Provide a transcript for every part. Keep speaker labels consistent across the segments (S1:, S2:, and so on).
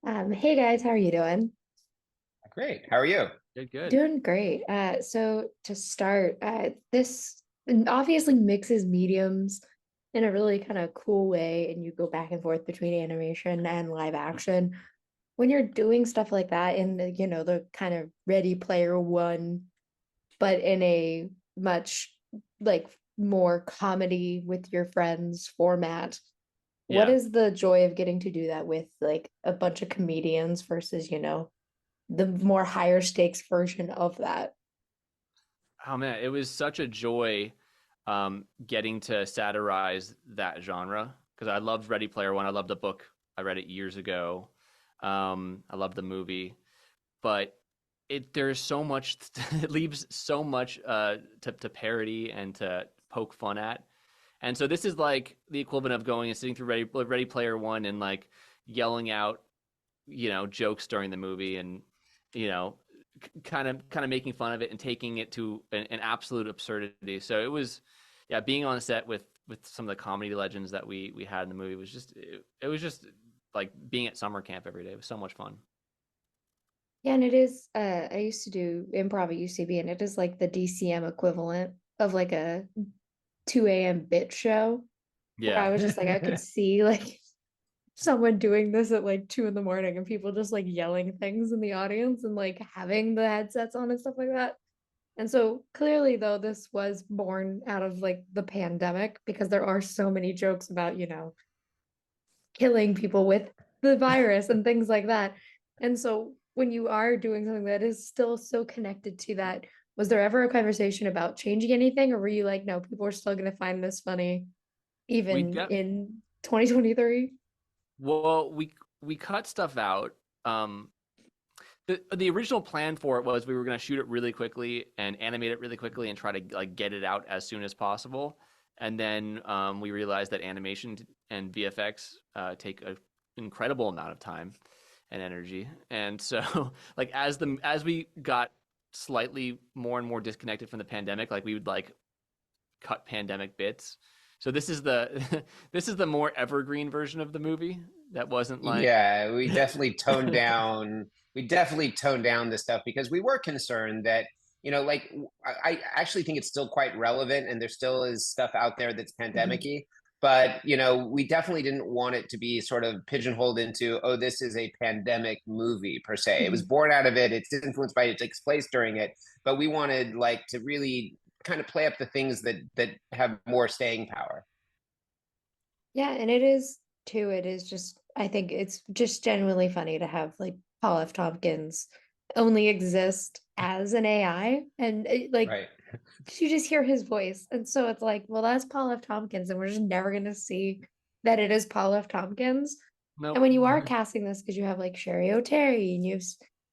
S1: Hey guys, how are you doing?
S2: Great. How are you?
S3: Good, good.
S1: Doing great. So to start, this obviously mixes mediums in a really kind of cool way, and you go back and forth between animation and live action. When you're doing stuff like that in the kind of Ready Player One, but in a much like more comedy with your friends format, what
S3: Yeah.
S1: is the joy of getting to do that with like a bunch of comedians versus, the more higher stakes version of that?
S3: Oh man, it was such a joy getting to satirize that genre because I loved Ready Player One. I loved the book. I read it years ago. I loved the movie, but there's so much. It leaves so much to parody and to poke fun at. And so this is like the equivalent of going and sitting through Ready Player One and like yelling out, jokes during the movie and you know kind of making fun of it and taking it to an absolute absurdity. So it was, yeah, being on set with some of the comedy legends that we had in the movie was just it was just like being at summer camp every day. It was so much fun.
S1: Yeah, and it is I used to do improv at UCB, and it is like the DCM equivalent of like a 2 a.m. bit show where I
S3: Yeah.
S1: was just like I could see like someone doing this at like 2 in the morning and people just like yelling things in the audience and like having the headsets on and stuff like that. And so clearly though this was born out of like the pandemic because there are so many jokes about, killing people with the virus and things like that. And so when you are doing something that is still so connected to that, was there ever a conversation about changing anything, or were you like, no, people are still going to find this funny
S3: we
S1: even
S3: de-
S1: in 2023?
S3: well, we cut stuff out. The original plan for it was we were going to shoot it really quickly and animate it really quickly and try to like get it out as soon as possible. And then we realized that animation and VFX take an incredible amount of time and energy. And so, like as we got slightly more and more disconnected from the pandemic, like we would like cut pandemic bits. So this is the this is the more evergreen version of the movie that wasn't like
S2: Yeah, we definitely toned down this stuff because we were concerned that, like I actually think it's still quite relevant and there still is stuff out there that's
S1: Mhm.
S2: pandemic-y. But, we definitely didn't want it to be sort of pigeonholed into, oh, this is a pandemic movie per se. It was
S1: Mhm.
S2: born out of it, it's influenced by it, it takes place during it, but we wanted like to really kind of play up the things that have more staying power.
S1: Yeah, and it is too. It is just, I think it's just genuinely funny to have like Paul F. Tompkins only exist as an AI. And like,
S2: Right.
S1: 'cause you just hear his voice. And so it's like, well, that's Paul F. Tompkins, and we're just never going to see that it is Paul F. Tompkins. And
S3: nope.
S1: when you are casting this, because you have like Sherry O'Terry and you have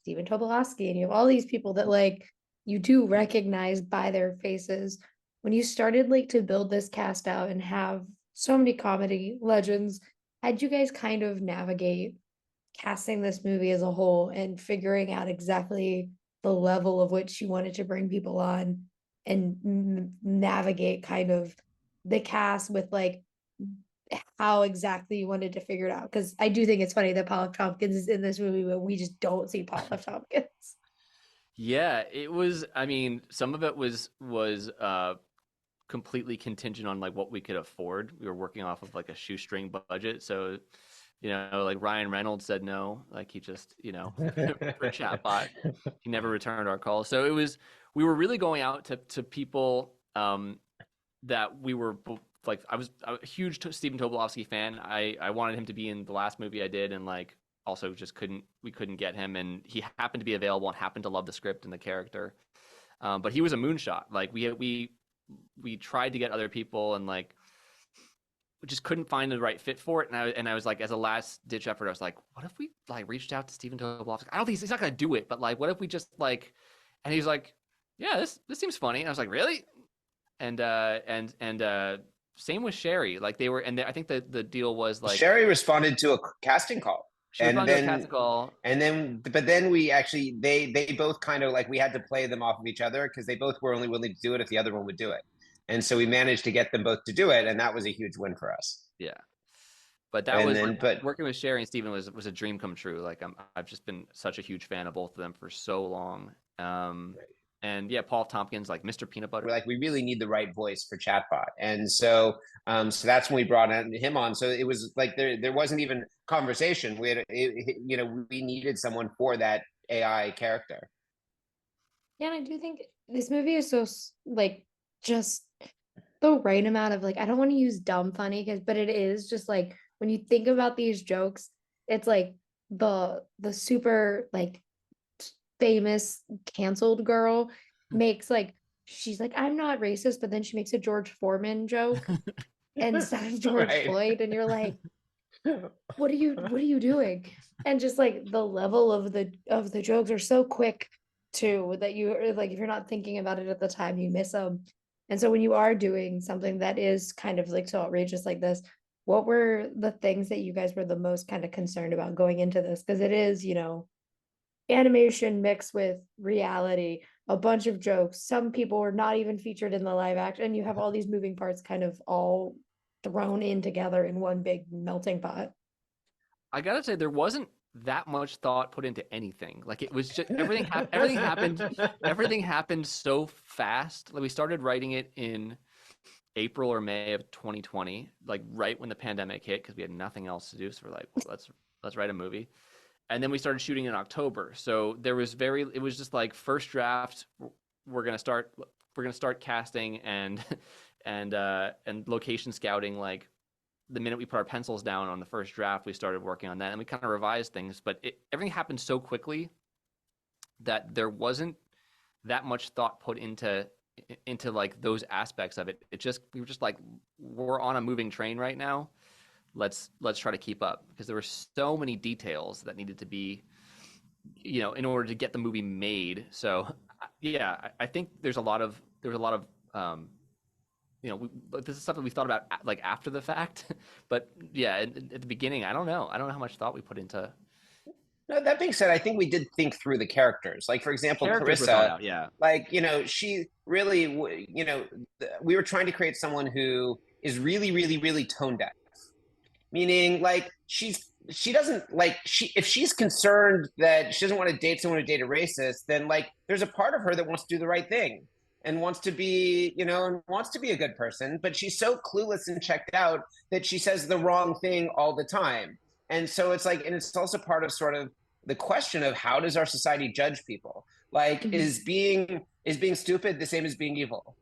S1: Stephen Tobolowsky and you have all these people that like you do recognize by their faces, when you started like to build this cast out and have so many comedy legends, how'd you guys kind of navigate casting this movie as a whole and figuring out exactly the level of which you wanted to bring people on and navigate kind of the cast with like how exactly you wanted to figure it out? Because I do think it's funny that Paul F. Tompkins is in this movie, but we just don't see Paul F. Tompkins.
S3: Yeah, it was. I mean, some of it was completely contingent on like what we could afford. We were working off of like a shoestring budget, so like Ryan Reynolds said no, like he just for chatbot, he never returned our call. So we were really going out to people that we were like I was a huge Stephen Tobolowsky fan. I wanted him to be in the last movie I did, and like also just couldn't get him, and he happened to be available and happened to love the script and the character. But he was a moonshot. Like we tried to get other people and like we just couldn't find the right fit for it. And I was like, as a last ditch effort, I was like, what if we like reached out to Stephen Tobolowsky? I don't think he's not gonna do it, but like, what if we just like? And he's like, yeah, this seems funny. And I was like, really? And same with Sherry. Like they were, and I think the deal was like
S2: Sherry responded to a casting call,
S3: she
S2: and
S3: responded to a casting
S2: then
S3: call.
S2: but then we actually they both kind of like we had to play them off of each other because they both were only willing to do it if the other one would do it, and so we managed to get them both to do it, and that was a huge win for us.
S3: Yeah, But that
S2: And
S3: was
S2: then, but
S3: working with Sherry and Steven was a dream come true. Like I've just been such a huge fan of both of them for so long. And yeah, Paul Tompkins, like Mr. Peanut Butter.
S2: we're like, we really need the right voice for chatbot. And so that's when we brought him on. So it was like there wasn't even conversation. We had we needed someone for that AI character.
S1: Yeah, and I do think this movie is so like just the right amount of like, I don't want to use dumb funny because but it is just like when you think about these jokes, it's like the super like famous canceled girl makes like she's like, I'm not racist, but then she makes a George Foreman joke instead of George
S2: Right.
S1: Floyd, and you're like, what are you doing? And just like the level of the jokes are so quick too that you like if you're not thinking about it at the time you miss them. And so when you are doing something that is kind of like so outrageous like this, what were the things that you guys were the most kind of concerned about going into this? Because it is, animation mixed with reality, a bunch of jokes. Some people were not even featured in the live action, and you have all these moving parts kind of all thrown in together in one big melting pot.
S3: I gotta say, there wasn't that much thought put into anything. Like it was just everything happened so fast. Like we started writing it in April or May of 2020, like right when the pandemic hit, because we had nothing else to do. So we're like, well, let's write a movie. And then we started shooting in October. So it was just like first draft. We're gonna start casting and and location scouting. Like the minute we put our pencils down on the first draft, we started working on that, and we kind of revised things. But everything happened so quickly that there wasn't that much thought put into like those aspects of it. We were just like, we're on a moving train right now. Let's try to keep up, because there were so many details that needed to be, in order to get the movie made. So yeah, I think there was a lot of this is stuff that we thought about like after the fact. But yeah, at the beginning, I don't know how much thought we put into.
S2: No, that being said, I think we did think through the characters. Like, for example,
S3: Characters were thought
S2: Carissa,
S3: out, yeah.
S2: like, she really, we were trying to create someone who is really, really, really tone deaf. Meaning, like, she doesn't like if she's concerned that she doesn't want to date someone who date a racist, then like there's a part of her that wants to do the right thing and wants to be, and wants to be a good person, but she's so clueless and checked out that she says the wrong thing all the time. And so it's like, and it's also part of sort of the question of how does our society judge people? Like, is being stupid the same as being evil?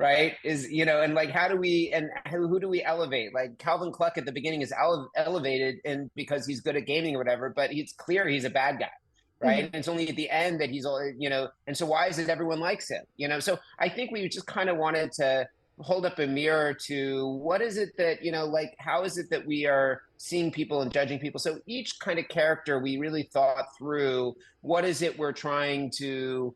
S2: Right, and like how do we, and who do we elevate? Like Calvin Cluck at the beginning is elevated and because he's good at gaming or whatever, but it's clear he's a bad guy, right? And it's only at the end that he's all, and so why is it everyone likes him? So I think we just kind of wanted to hold up a mirror to what is it that, like how is it that we are seeing people and judging people. So each kind of character we really thought through, what is it we're trying to,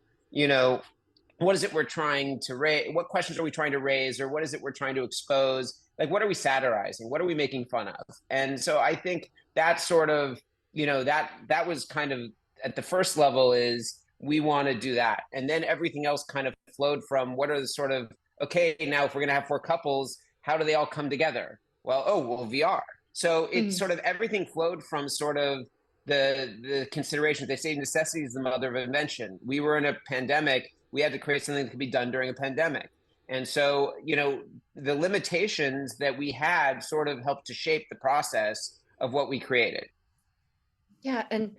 S2: what is it we're trying to raise? What questions are we trying to raise? Or what is it we're trying to expose? Like, what are we satirizing? What are we making fun of? And so I think that sort of, that was kind of at the first level is we want to do that. And then everything else kind of flowed from what are the sort of, okay, now if we're going to have 4 couples, how do they all come together? Well, VR. So it's sort of everything flowed from sort of the considerations. They say necessity is the mother of invention. We were in a pandemic. We had to create something that could be done during a pandemic. And so, the limitations that we had sort of helped to shape the process of what we created.
S1: Yeah, and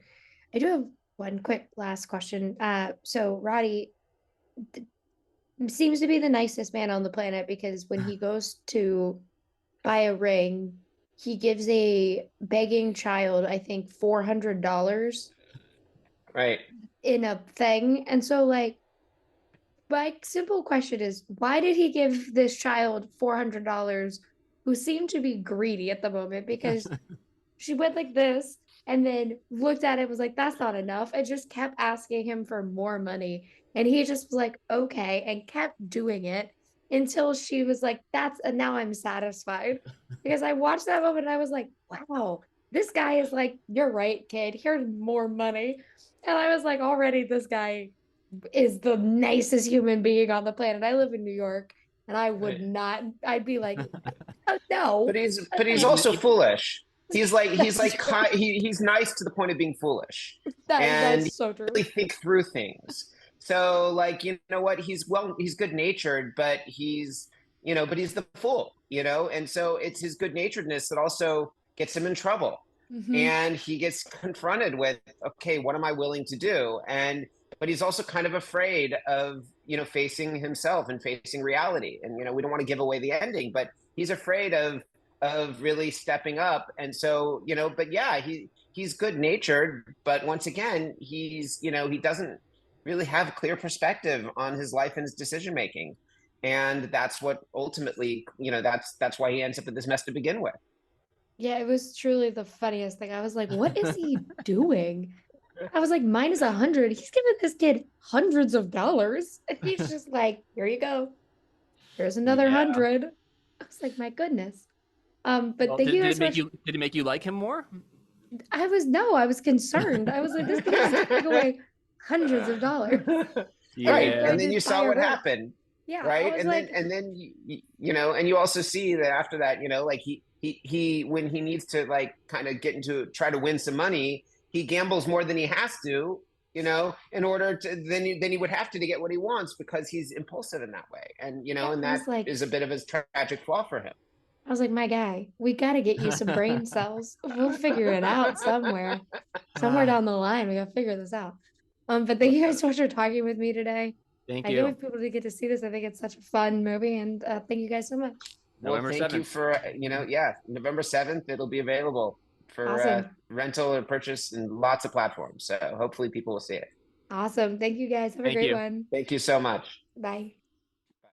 S1: I do have one quick last question. So Roddy seems to be the nicest man on the planet because when he goes to buy a ring, he gives a begging child, I think, $400
S2: Right.
S1: in a thing. And so, like, my simple question is, why did he give this child $400 who seemed to be greedy at the moment? Because she went like this and then looked at it, was like, that's not enough, and just kept asking him for more money. And he just was like, okay, and kept doing it until she was like, that's, and now I'm satisfied. Because I watched that moment and I was like, wow, this guy is like, you're right, kid, here's more money. And I was like, already this guy is the nicest human being on the planet. I live in New York, And I would not, I'd be like, oh, no.
S2: But he's also foolish. He's he's nice to the point of being foolish, and he
S1: That's so true.
S2: really think through things. So like, you know what? He's good natured, but but he's the fool, and so it's his good naturedness that also gets him in trouble.
S1: Mhm.
S2: And he gets confronted with, okay, what am I willing to do? But he's also kind of afraid of, facing himself and facing reality. And, we don't want to give away the ending, but he's afraid of really stepping up. And so, but yeah, he's good natured, but once again, he doesn't really have a clear perspective on his life and his decision making. And that's what ultimately, that's why he ends up in this mess to begin with.
S1: Yeah, it was truly the funniest thing. I was like, what is he doing? I was like, minus 100. He's giving this kid hundreds of dollars. And he's just like, here you go. Here's another
S3: Yeah.
S1: 100. I was like, my goodness. But
S3: Well,
S1: thank you guys so much.
S3: did it make you like him more?
S1: I was concerned. I was like, this kid is taking away hundreds of dollars.
S3: Yeah.
S2: Right. And then you saw what happened.
S1: Yeah.
S2: Right.
S1: I was
S2: And
S1: like,
S2: then and you also see that after that, like he when he needs to like kind of try to win some money, he gambles more than he has to, in order to then he would have to get what he wants because he's impulsive in that way. And
S1: yeah,
S2: and
S1: I
S2: that
S1: was like,
S2: is a bit of a tragic flaw for him.
S1: I was like, my guy, we got to get you some brain cells. We'll figure it out somewhere. Somewhere down the line, we gotta figure this out. But thank you guys so much for talking with me today.
S3: Thank
S1: I can't wait
S3: you.
S1: for people to get to see this. I think it's such a fun movie, and thank you guys so much.
S2: Well,
S3: November
S2: thank you
S3: 7th.
S2: for, yeah, November 7th, it'll be available for
S1: Awesome.
S2: rental or purchase in lots of platforms. So hopefully people will see it.
S1: Awesome. Thank you guys. Have a
S3: Thank
S1: great
S3: you.
S1: one.
S2: Thank you so much.
S1: Bye.